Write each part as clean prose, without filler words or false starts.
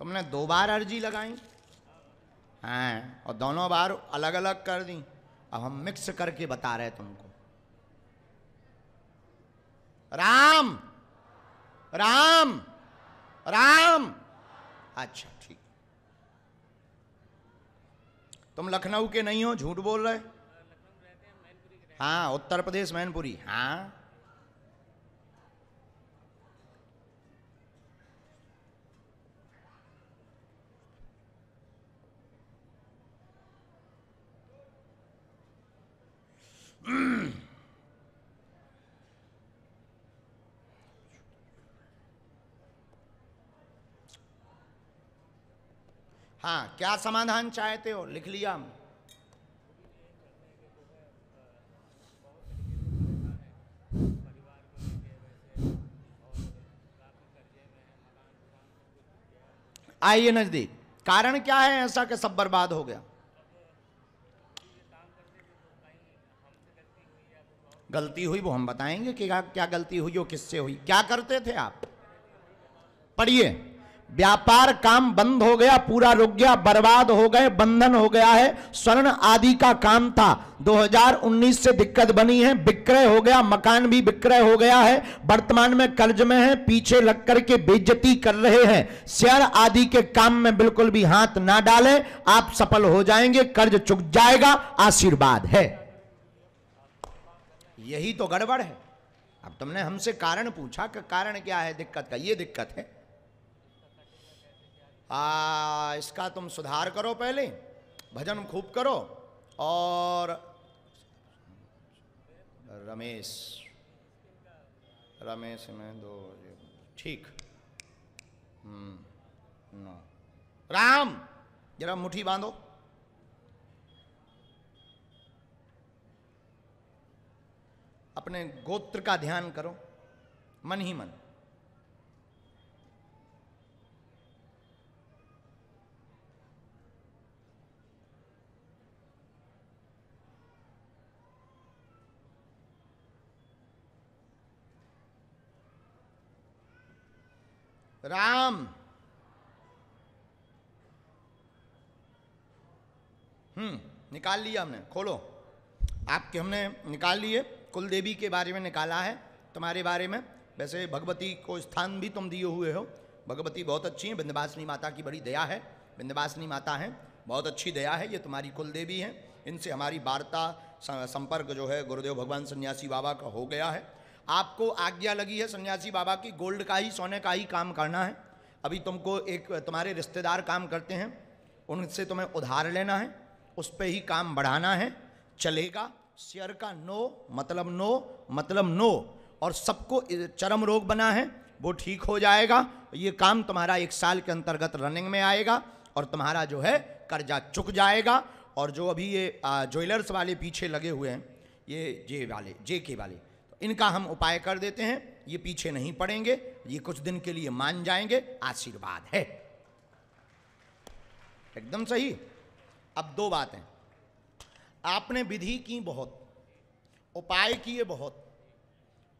तुमने 2 बार अर्जी लगाई, हाँ, और दोनों बार अलग अलग कर दी। अब हम मिक्स करके बता रहे तुमको। राम राम राम। अच्छा ठीक। तुम लखनऊ के नहीं हो, झूठ बोल रहे। हाँ, उत्तर प्रदेश, मैनपुरी। हाँ, हाँ, क्या समाधान चाहते हो, लिख लिया हम। आइए नजदीक। कारण क्या है ऐसा कि सब बर्बाद हो गया? गलती हुई वो हम बताएंगे कि क्या गलती हुई हो, किससे हुई, क्या करते थे आप। पढ़िए। व्यापार काम बंद हो गया, पूरा रुक गया, बर्बाद हो गए, बंधन हो गया है। स्वर्ण आदि का काम था, 2019 से दिक्कत बनी है, विक्रय हो गया, मकान भी विक्रय हो गया है, वर्तमान में कर्ज में है, पीछे लग करके बेइज्जती कर रहे हैं। शेयर आदि के काम में बिल्कुल भी हाथ ना डालें, आप सफल हो जाएंगे, कर्ज चुक जाएगा, आशीर्वाद है। यही तो गड़बड़ है। अब तुमने हमसे कारण पूछा कि कारण क्या है दिक्कत का, ये दिक्कत है। इसका तुम सुधार करो, पहले भजन खूब करो। और रमेश रमेश में 2 ठीक। नो। राम, जरा मुट्ठी बांधो। अपने गोत्र का ध्यान करो मन ही मन। राम। निकाल लिया हमने, खोलो। आपके हमने निकाल लिए, कुल देवी के बारे में निकाला है, तुम्हारे बारे में। वैसे भगवती को स्थान भी तुम दिए हुए हो। भगवती बहुत अच्छी है, विंध्यवासिनी माता की बड़ी दया है। विंध्यवासिनी माता है, बहुत अच्छी दया है, ये तुम्हारी कुल देवी है। इनसे हमारी वार्ता संपर्क जो है गुरुदेव भगवान सन्यासी बाबा का हो गया है। आपको आज्ञा लगी है सन्यासी बाबा की, गोल्ड का ही, सोने का ही काम करना है। अभी तुमको एक तुम्हारे रिश्तेदार काम करते हैं, उनसे तुम्हें उधार लेना है, उस पर ही काम बढ़ाना है, चलेगा। शेयर का नो मतलब नो मतलब नो, और सबको चरम रोग बना है वो ठीक हो जाएगा। ये काम तुम्हारा 1 साल के अंतर्गत रनिंग में आएगा और तुम्हारा जो है कर्जा चुक जाएगा। और जो अभी ये ज्वेलर्स वाले पीछे लगे हुए हैं, ये जे के वाले, तो इनका हम उपाय कर देते हैं। ये पीछे नहीं पड़ेंगे, ये कुछ दिन के लिए मान जाएंगे, आशीर्वाद है। एकदम सही। अब 2 बातें, आपने विधि की बहुत, उपाय किए बहुत,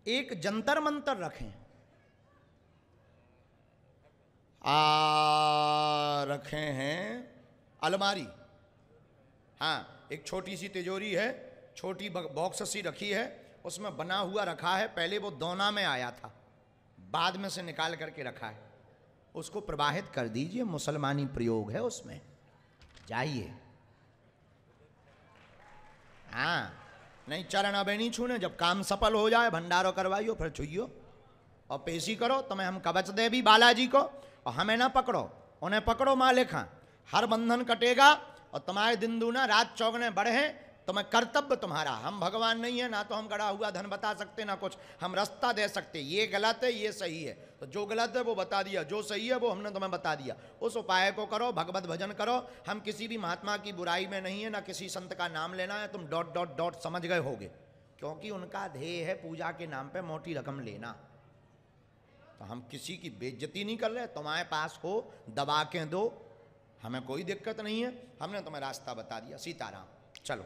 एक जंतर मंतर रखें। रखे हैं अलमारी, हाँ, एक छोटी सी तिजोरी है, छोटी बॉक्स सी रखी है, उसमें बना हुआ रखा है। पहले वो दोना में आया था, बाद में से निकाल करके रखा है, उसको प्रवाहित कर दीजिए, मुसलमानी प्रयोग है उसमें, जाइए। हाँ, नहीं चरण अबे नहीं छूने, जब काम सफल हो जाए भंडारो करवाइयो, फिर छुइयो और पेशी करो। तुम्हें हम कवच दे भी बालाजी को, और हमें ना पकड़ो, उन्हें पकड़ो मालिका। हर बंधन कटेगा और तुम्हारे दिन दूना रात चौगने बढ़े। तुम्हें कर्तव्य तुम्हारा, हम भगवान नहीं है, ना तो हम गड़ा हुआ धन बता सकते, ना कुछ हम रास्ता दे सकते। ये गलत है, ये सही है, तो जो गलत है वो बता दिया, जो सही है वो हमने तुम्हें बता दिया। उस उपाय को करो, भगवत भजन करो। हम किसी भी महात्मा की बुराई में नहीं है, ना किसी संत का नाम लेना है। तुम ... समझ गए होगे, क्योंकि उनका ध्येय है पूजा के नाम पे मोटी रकम लेना। तो हम किसी की बेइज्जती नहीं कर रहे, तुम्हारे पास हो दबा के दो, हमें कोई दिक्कत नहीं है। हमने तुम्हें रास्ता बता दिया। सीताराम। चलो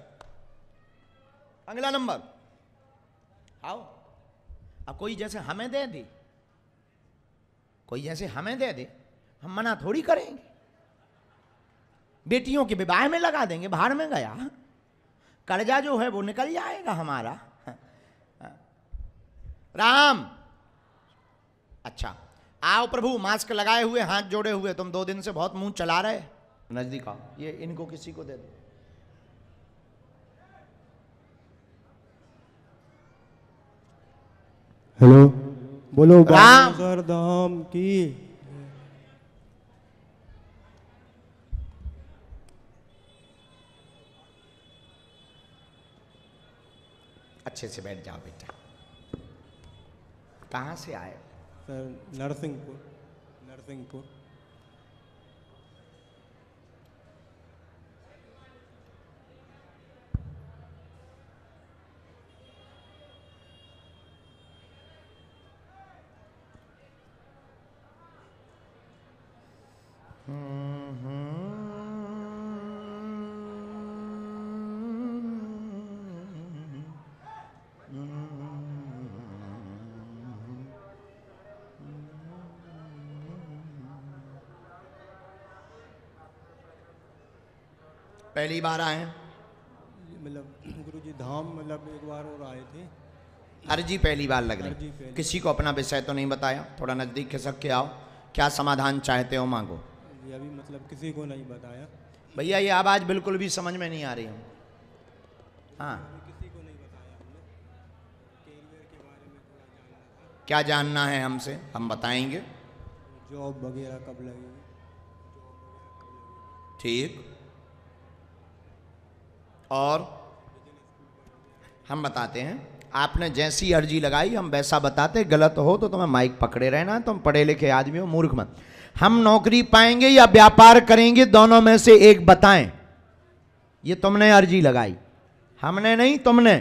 अगला नंबर आओ। अब कोई जैसे हमें दे दे, कोई जैसे हमें दे दे, हम मना थोड़ी करेंगे। बेटियों के विवाह में लगा देंगे, भाड़ में गया, कर्जा जो है वो निकल जाएगा हमारा। राम, अच्छा आओ प्रभु, मास्क लगाए हुए, हाथ जोड़े हुए, तुम 2 दिन से बहुत मुंह चला रहे। नजदीक आओ, ये इनको किसी को दे दो। हेलो, बोलो राम। बागेश्वर धाम की। अच्छे से बैठ जाओ बेटा। कहाँ से आए? सर नरसिंहपुर। नरसिंहपुर। पहली बार आए? मतलब गुरुजी धाम मतलब एक बार और आए थे। अर्जी पहली बार लग अर्जी रही। पहली। किसी को अपना विषय तो नहीं बताया? थोड़ा नजदीक खिसक के आओ। क्या समाधान चाहते हो मांगो। ये अभी मतलब किसी को नहीं बताया। भैया ये आवाज बिल्कुल भी समझ में नहीं आ रही है। हाँ, किसी को नहीं बताया हमने। कैरियर के बारे में थोड़ा जानना था। क्या जानना है हमसे? हम बताएंगे। जॉब वगैरह कब लगेगी? ठीक, और हम बताते हैं। आपने जैसी अर्जी लगाई हम वैसा बताते। गलत हो तो तुम्हें माइक पकड़े रहना। तुम पढ़े लिखे आदमी हो, मूर्ख मत। हम नौकरी पाएंगे या व्यापार करेंगे, दोनों में से एक बताएं। ये तुमने अर्जी लगाई, हमने नहीं, तुमने।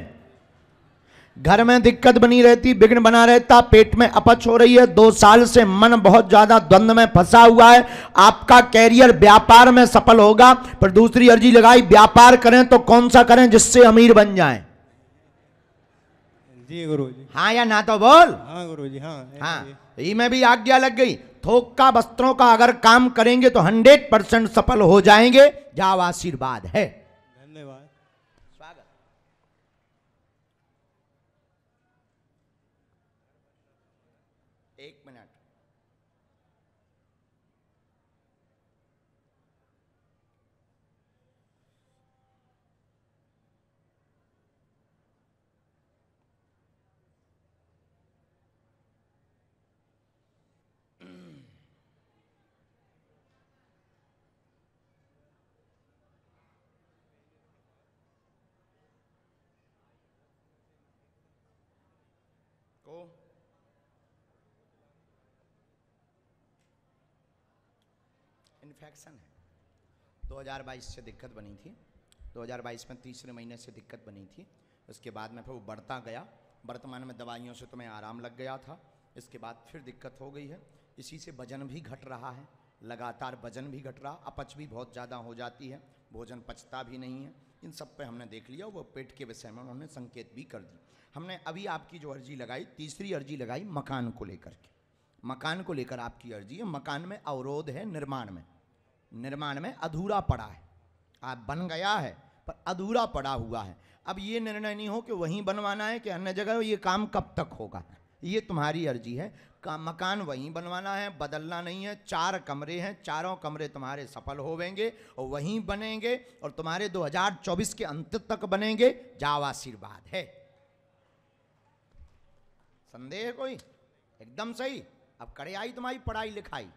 घर में दिक्कत बनी रहती, विघ्न बना रहता, पेट में अपच हो रही है, 2 साल से मन बहुत ज्यादा द्वंद्व में फंसा हुआ है। आपका कैरियर व्यापार में सफल होगा। पर दूसरी अर्जी लगाई, व्यापार करें तो कौन सा करें जिससे अमीर बन जाएं? जी गुरुजी। हाँ या ना तो बोल। हाँ गुरुजी। हाँ हाँ, ये में भी आज्ञा लग गई। थोक का वस्त्रों का अगर काम करेंगे तो 100% सफल हो जाएंगे। जाओ, आशीर्वाद है। धन्यवाद। स्वागत। एक मिनट। को इन्फेक्शन है। 2022 से दिक्कत बनी थी। 2022 में तीसरे महीने से दिक्कत बनी थी। उसके बाद में फिर वो बढ़ता गया। वर्तमान में दवाइयों से तुम्हें आराम लग गया था। इसके बाद फिर दिक्कत हो गई है। इसी से वजन भी घट रहा है, लगातार वजन भी घट रहा, अपच भी बहुत ज़्यादा हो जाती है, भोजन पचता भी नहीं है। इन सब पे हमने देख लिया। वो पेट के विषय में उन्होंने संकेत भी कर दी। हमने अभी आपकी जो अर्जी लगाई, तीसरी अर्जी लगाई मकान को लेकर के। मकान को लेकर आपकी अर्जी है। मकान में अवरोध है, निर्माण में अधूरा पड़ा है। आप बन गया है पर अधूरा पड़ा हुआ है। अब ये निर्णय नहीं हो कि वहीं बनवाना है कि अन्य जगह, ये काम कब तक होगा। ये तुम्हारी अर्जी है। मकान वहीं बनवाना है, बदलना नहीं है। 4 कमरे हैं, चारों कमरे तुम्हारे सफल होवेंगे और वहीं बनेंगे और तुम्हारे 2024 के अंत तक बनेंगे। जाओ, आशीर्वाद है। संदेह है कोई? एकदम सही। अब करे आई तुम्हारी पढ़ाई लिखाई।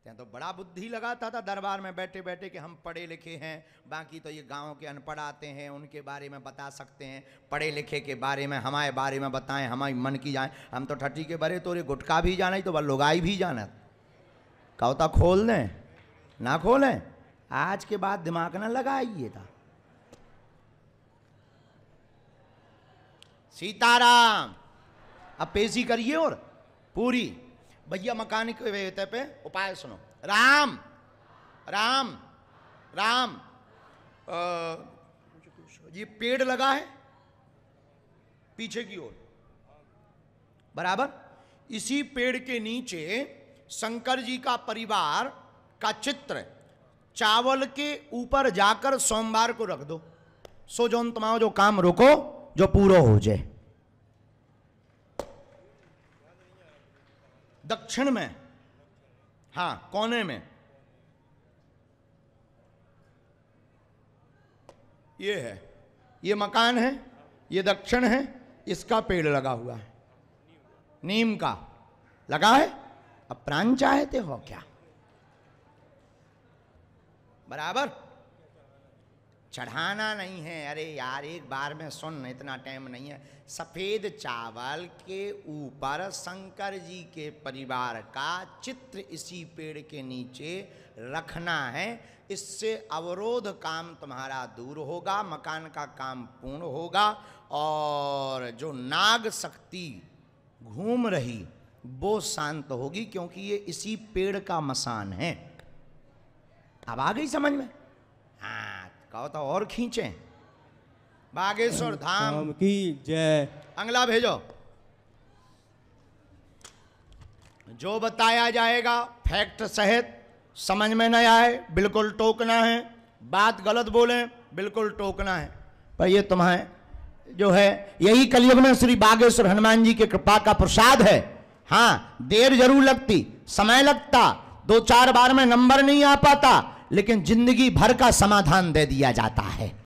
तो बड़ा बुद्धि लगाता था दरबार में बैठे बैठे कि हम पढ़े लिखे हैं, बाकी तो ये गांव के अनपढ़ आते हैं, उनके बारे में बता सकते हैं। पढ़े लिखे के बारे में, हमारे बारे में बताएं, हमारी मन की जाए। हम तो ठट्टी के बरे तोरे गुटका भी जाना ही तो लुगाई भी जाना। कहता खोल दें ना खोलें, आज के बाद दिमाग ना लगाइए था। सीताराम। अब पेशी करिए और पूरी। भैया मकान के वेते पे उपाय सुनो। राम राम राम। ये पेड़ लगा है पीछे की ओर, बराबर। इसी पेड़ के नीचे शंकर जी का परिवार का चित्र चावल के ऊपर जाकर सोमवार को रख दो, सो जोन तुम्हारा जो काम रुको जो पूरा हो जाए। दक्षिण में, हाँ कोने में ये है, ये मकान है, ये दक्षिण है, इसका पेड़ लगा हुआ है, नीम का लगा है। अब प्राण चाहते हो क्या? बराबर चढ़ाना नहीं है। अरे यार एक बार में सुन, इतना टाइम नहीं है। सफेद चावल के ऊपर शंकर जी के परिवार का चित्र इसी पेड़ के नीचे रखना है। इससे अवरोध काम तुम्हारा दूर होगा, मकान का काम पूर्ण होगा, और जो नाग शक्ति घूम रही वो शांत होगी, क्योंकि ये इसी पेड़ का मसान है। अब आ गई समझ में? हाँ कहो तो और खींचे। बागेश्वर धाम की जय। अगला भेजो। जो बताया जाएगा फैक्ट सहित, समझ में न आए बिल्कुल टोकना है, बात गलत बोले बिल्कुल टोकना है। पर ये तुम्हें जो है, यही कलयुग में श्री बागेश्वर हनुमान जी की कृपा का प्रसाद है। हाँ देर जरूर लगती, समय लगता, 2-4 बार में नंबर नहीं आ पाता, लेकिन जिंदगी भर का समाधान दे दिया जाता है।